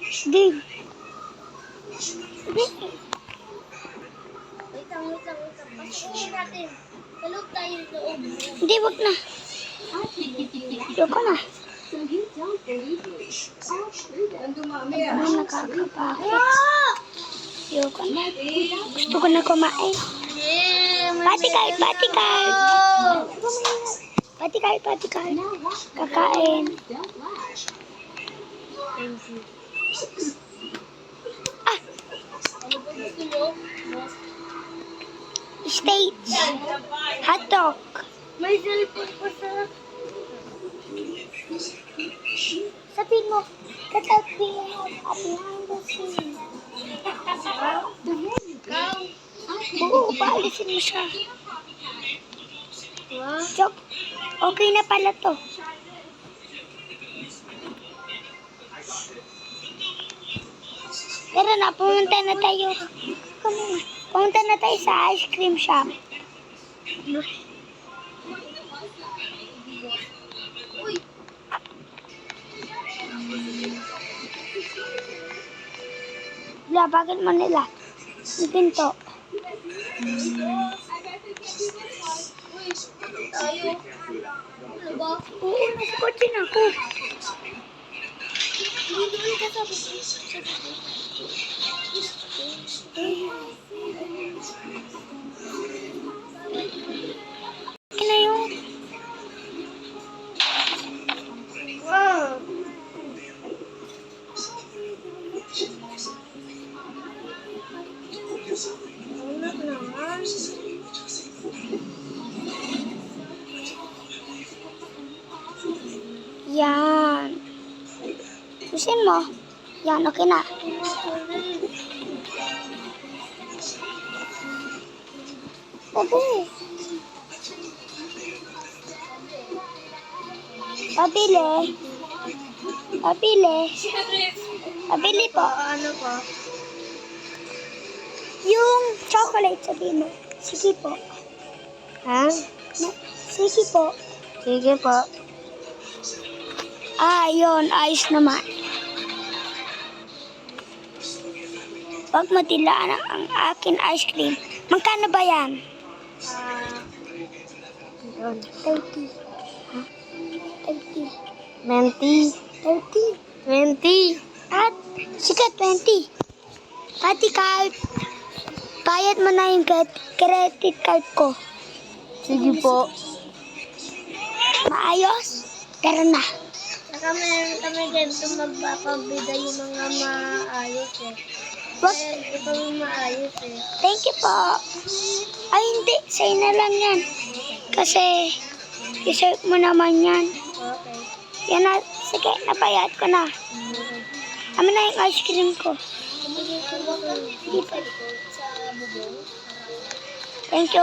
Dig. Wait lang. Pasukin natin. Sa loob tayo sa loob. Hindi, wag na. Ayoko na. Ano nakakapakit? Ayoko na. Gusto ko na kumain. Patikart. Patikart. Kakain. Ah! Ano ba gusto nyo? Steak. Hotdog. May cellphone pa sa... Sabihin mo, cut out behind the scene. Ikaw? Oo, paalisin mo siya. Ha? Joke. Okay na pala to. Tara na, pumunta na tayo. Pumunta na tayo sa ice cream shop. Uy! Labagan mo nila. Yung pinto. Tayo. Ano ba? Oo, nasa kotse na ako. Hindi doon ka sa... Okay na yun. Wow! Anak naman. Yan. Pusin mo. Yan, okay na. Sabi. Pabili po. Ano pa? Yung chocolate, sabihin mo. Sige po. Ha? Sige po. Sige po. Ah, yun. Ayos naman. Huwag mo tilaan ang akin ice cream. Magkano ba yan? 30. Ha? 30. 20. 30. 20. At, sige, 20. Pati card. Bayad mo na yung credit card ko. Sige po. Maayos? Tara na. Saka meron kami ganito magpapabida yung mga maayos eh. Wag. Hindi kami maayos eh. Thank you po. Ay, hindi. Sa'yo na lang yan. Kasi, deserve mo naman yan. Okay. Yan na. Sige, napayat ko na. Amin na yung ice cream ko. Hindi pa sa bubong. Thank you.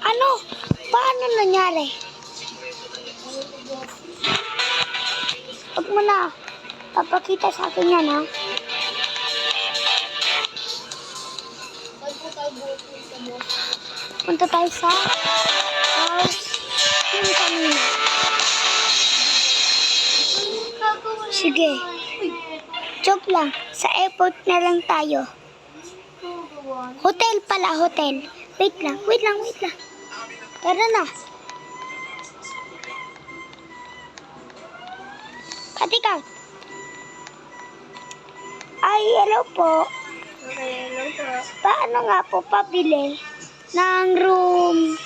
Ano? Paano nangyari? Huwag mo na. Papakita sa akin yan, ha? Saan po tayo buhay sa boss? Punta tayo sa house. Yung kanina. Sige. Joke lang. Sa airport na lang tayo. Hotel pala, hotel. Wait lang. Tara na. Patikart. Ay, hello po. Okay, lang po. Paano nga po pabili ng room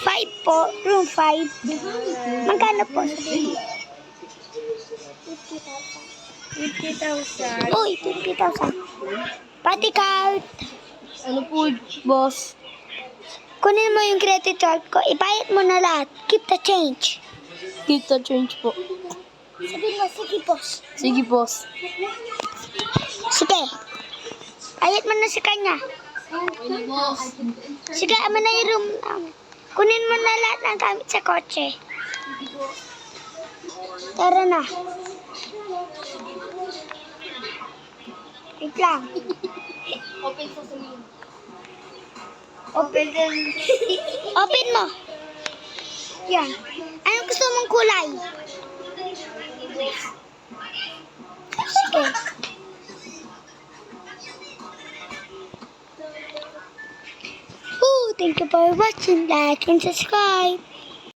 5 po? Room 5. Magkano po? 50,000. Uy, 50,000. Patikart. Ano po, boss? Kunin mo yung credit card ko. Ibayad mo na lahat. Keep the change. Kita change po. Sabihin mo, sige boss. Sige, boss. Sige. Bayad mo na sa kanya. Ano, boss? Sige, ama na yung room. Kunin mo na lahat ng gamit sa kotse. Tara na. Wait lang. Open sa sabihin. Open mo. Yan. Anong gusto mong kulay? Sige. Thank you for watching. Like and subscribe.